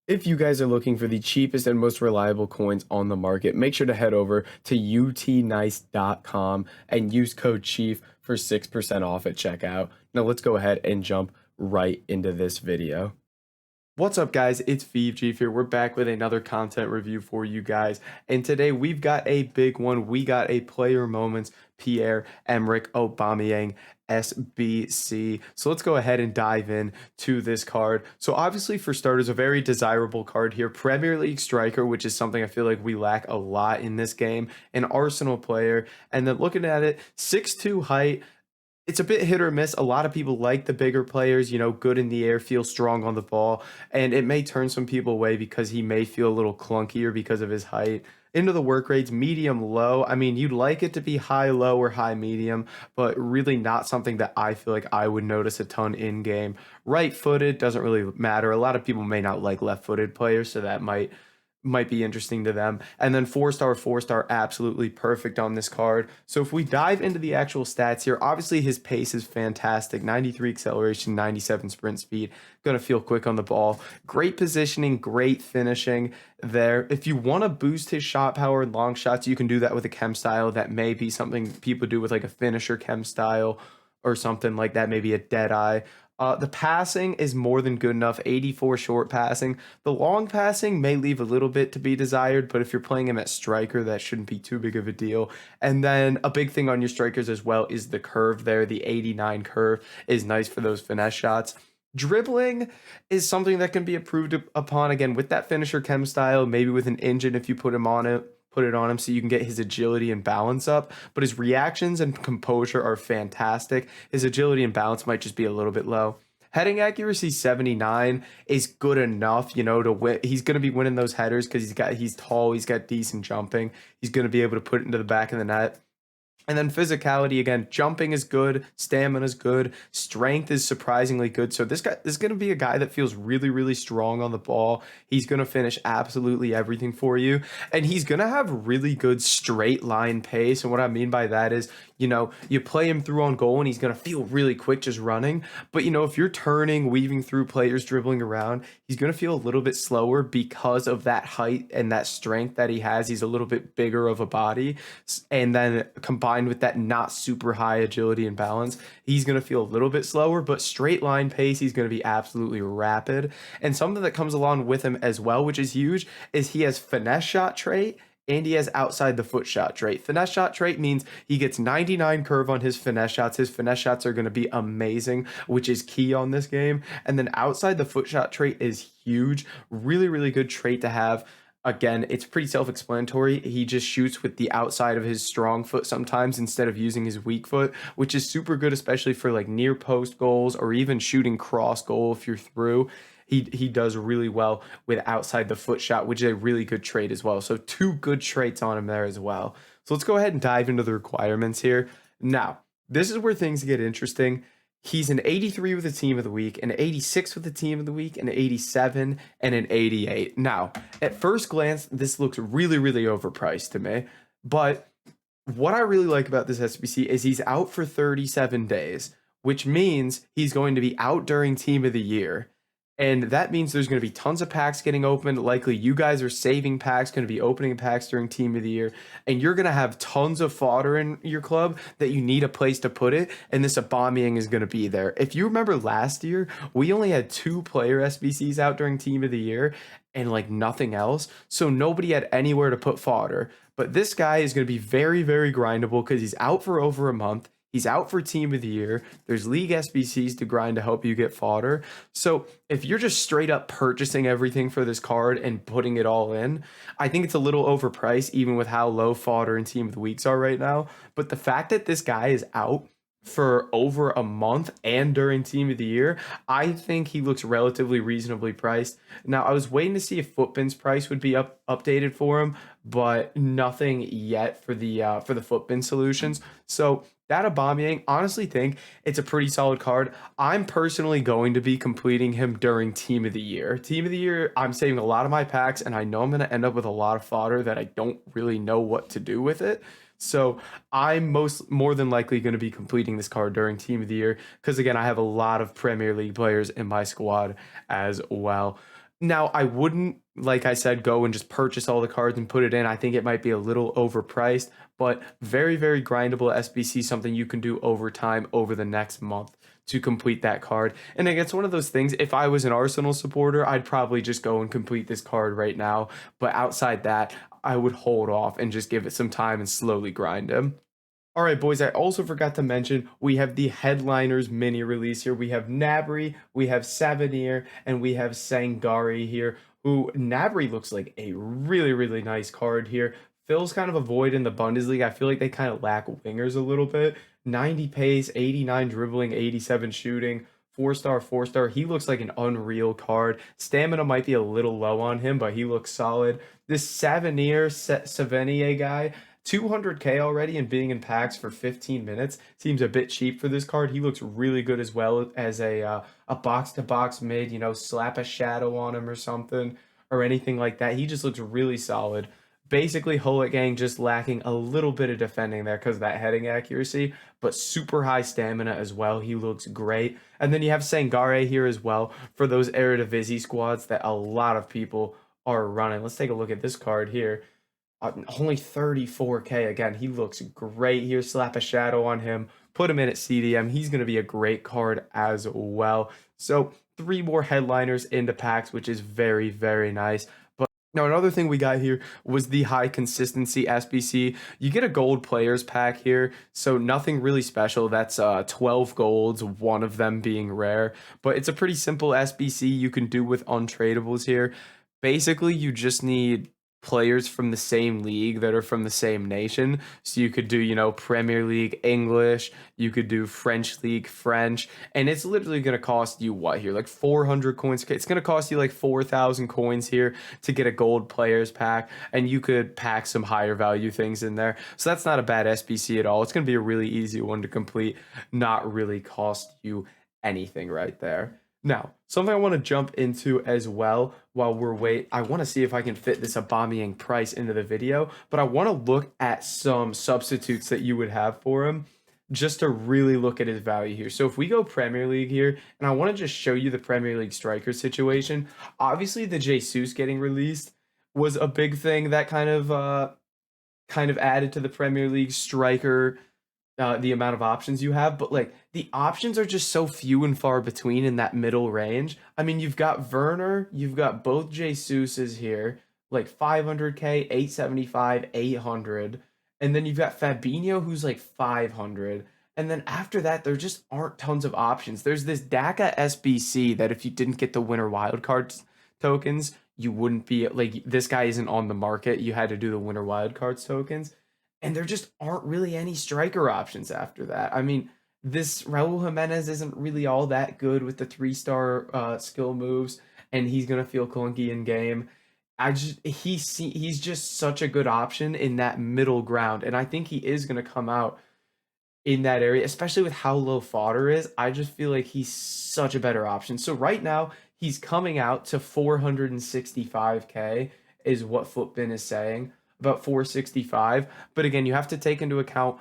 If you guys are looking for the cheapest and most reliable coins on the market, make sure to head over to utnice.com and use code CHIEF for 6% off at checkout. Now let's go ahead and jump right into this video. What's up, guys? It's Chief here. We're back with another content review for you guys. And today we've got a big one. We got a player moments Pierre-Emerick Aubameyang SBC. So let's go ahead and dive in to this card. So obviously, for starters, a very desirable card here. Premier League striker, which is something I feel like we lack a lot in this game. An Arsenal player. And then looking at it, 6'2" height. It's a bit hit or miss. A lot of people like the bigger players, good in the air, feel strong on the ball, and it may turn some people away because he may feel a little clunkier because of his height. Into the work rates, medium low. I mean, you'd like it to be high low or high medium, but really not something that I feel like I would notice a ton in game. Right footed doesn't really matter. A lot of people may not like left footed players, so that might be interesting to them. And then 4-star, absolutely perfect on this card. So if we dive into the actual stats here, obviously his pace is fantastic. 93 acceleration, 97 sprint speed. Going to feel quick on the ball. Great positioning, great finishing there. If you want to boost his shot power and long shots, you can do that with a chem style. That may be something people do with like a finisher chem style or something like that, maybe a dead eye. The passing is more than good enough, 84 short passing. The long passing may leave a little bit to be desired, but if you're playing him at striker, that shouldn't be too big of a deal. And then a big thing on your strikers as well is the curve there. The 89 curve is nice for those finesse shots. Dribbling is something that can be improved upon, again, with that finisher chem style, maybe with an engine if you put it on him so you can get his agility and balance up. But his reactions and composure are fantastic. His agility and balance might just be a little bit low. Heading accuracy 79 is good enough, to win. He's going to be winning those headers because he's tall, he's got decent jumping. He's going to be able to put it into the back of the net. And then physicality, again, jumping is good, stamina is good, strength is surprisingly good. So this is going to be a guy that feels really, really strong on the ball. He's going to finish absolutely everything for you. And he's going to have really good straight line pace. And what I mean by that is, you play him through on goal and he's going to feel really quick just running. But, if you're turning, weaving through players, dribbling around, he's going to feel a little bit slower because of that height and that strength that he has. He's a little bit bigger of a body. And then combined with that not super high agility and balance, he's going to feel a little bit slower, but straight line pace, he's going to be absolutely rapid. And something that comes along with him as well, which is huge, is he has finesse shot trait and he has outside the foot shot trait. Finesse shot trait means he gets 99 curve on his finesse shots. His finesse shots are going to be amazing, which is key on this game. And then outside the foot shot trait is huge. Really, really good trait to have. Again, it's pretty self-explanatory. He just shoots with the outside of his strong foot sometimes instead of using his weak foot, which is super good, especially for like near post goals or even shooting cross goal if you're through. He does really well with outside the foot shot, which is a really good trait as well. So two good traits on him there as well. So let's go ahead and dive into the requirements here. Now, this is where things get interesting. He's an 83 with the team of the week, an 86 with the team of the week, an 87, and an 88. Now, at first glance, this looks really, really overpriced to me. But what I really like about this SBC is he's out for 37 days, which means he's going to be out during team of the year. And that means there's going to be tons of packs getting opened. Likely you guys are saving packs, going to be opening packs during team of the year. And you're going to have tons of fodder in your club that you need a place to put it. And this Aubameyang is going to be there. If you remember last year, we only had 2 player SBCs out during team of the year and like nothing else. So nobody had anywhere to put fodder. But this guy is going to be very, very grindable because he's out for over a month. He's out for team of the year. There's league SBCs to grind to help you get fodder. So if you're just straight up purchasing everything for this card and putting it all in, I think it's a little overpriced, even with how low fodder and team of the weeks are right now. But the fact that this guy is out for over a month and during team of the year, I think he looks relatively reasonably priced. Now, I was waiting to see if Footbin's price would be updated for him, but nothing yet for the Footbin solutions. So that Aubameyang, honestly think it's a pretty solid card. I'm personally going to be completing him during team of the year. Team of the year, I'm saving a lot of my packs, and I know I'm going to end up with a lot of fodder that I don't really know what to do with it. So I'm more than likely going to be completing this card during team of the year because, again, I have a lot of Premier League players in my squad as well. Now, I wouldn't, like I said, go and just purchase all the cards and put it in. I think it might be a little overpriced, but very, very grindable SBC, something you can do over time over the next month to complete that card. And again, it's one of those things, if I was an Arsenal supporter, I'd probably just go and complete this card right now. But outside that, I would hold off and just give it some time and slowly grind him. All right, boys, I also forgot to mention we have the Headliners mini release here. We have Nabry, we have Savanier, and we have Sangari here, who Nabry looks like a really, really nice card here. Fills kind of a void in the Bundesliga. I feel like they kind of lack wingers a little bit. 90 pace, 89 dribbling, 87 shooting. 4-star, 4-star. He looks like an unreal card. Stamina might be a little low on him, but he looks solid. This Savanier guy, 200k already and being in packs for 15 minutes seems a bit cheap for this card. He looks really good as well as a box-to-box mid, you know, slap a shadow on him or something or anything like that. He just looks really solid. Basically, Hullet Gang just lacking a little bit of defending there because of that heading accuracy, but super high stamina as well. He looks great. And then you have Sangare here as well for those Eredivisie squads that a lot of people are running. Let's take a look at this card here. Only 34k. Again, he looks great here. Slap a shadow on him, put him in at CDM. He's going to be a great card as well. So 3 more headliners into packs, which is very, very nice. But now another thing we got here was the high consistency SBC. You get a gold players pack here, so nothing really special. That's 12 golds, one of them being rare. But it's a pretty simple SBC you can do with untradables here. Basically, you just need players from the same league that are from the same nation. So you could do, you know, Premier League English, you could do French League French, and it's literally going to cost you what here? Like 400 coins. It's going to cost you like 4,000 coins here to get a gold players pack, and you could pack some higher value things in there. So that's not a bad SBC at all. It's going to be a really easy one to complete, not really cost you anything right there. Now, something I want to jump into as well while we're I want to see if I can fit this Aubameyang price into the video, but I want to look at some substitutes that you would have for him just to really look at his value here. So if we go Premier League here, and I want to just show you the Premier League striker situation, obviously the Jesus getting released was a big thing that kind of added to the Premier League striker the amount of options you have, but like the options are just so few and far between in that middle range. I mean, you've got Werner, you've got both Jesus's here, like 500k, 875, 800, and then you've got Fabinho who's like 500. And then after that, there just aren't tons of options. There's this Daka SBC that if you didn't get the winner wildcards tokens, you wouldn't be like, this guy isn't on the market. You had to do the winner wildcards tokens. And there just aren't really any striker options after that. I mean, this Raul Jimenez isn't really all that good with the 3-star skill moves, and he's gonna feel clunky in game. He's just such a good option in that middle ground, and I think he is gonna come out in that area, especially with how low fodder is. I just feel like he's such a better option. So right now he's coming out to 465k is what Footbin is saying. About 465, but again, you have to take into account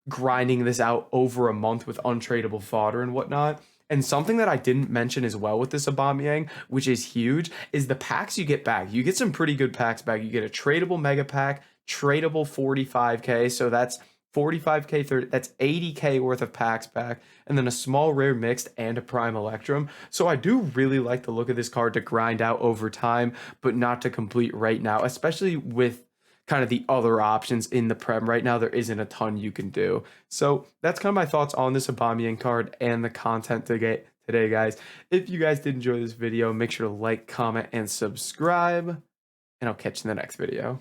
grinding this out over a month with untradeable fodder and whatnot. And something that I didn't mention as well with this Aubameyang, which is huge, is the packs you get back. You get some pretty good packs back. You get a tradable mega pack, tradable 45k, so that's 45k, 30, that's 80k worth of packs back, and then a small rare mixed and a prime electrum. So I do really like the look of this card to grind out over time, but not to complete right now, especially with kind of the other options in the Prem right now. There isn't a ton you can do. So that's kind of my thoughts on this Aubameyang card and the content today, guys. If you guys did enjoy this video, make sure to like, comment, and subscribe, and I'll catch you in the next video.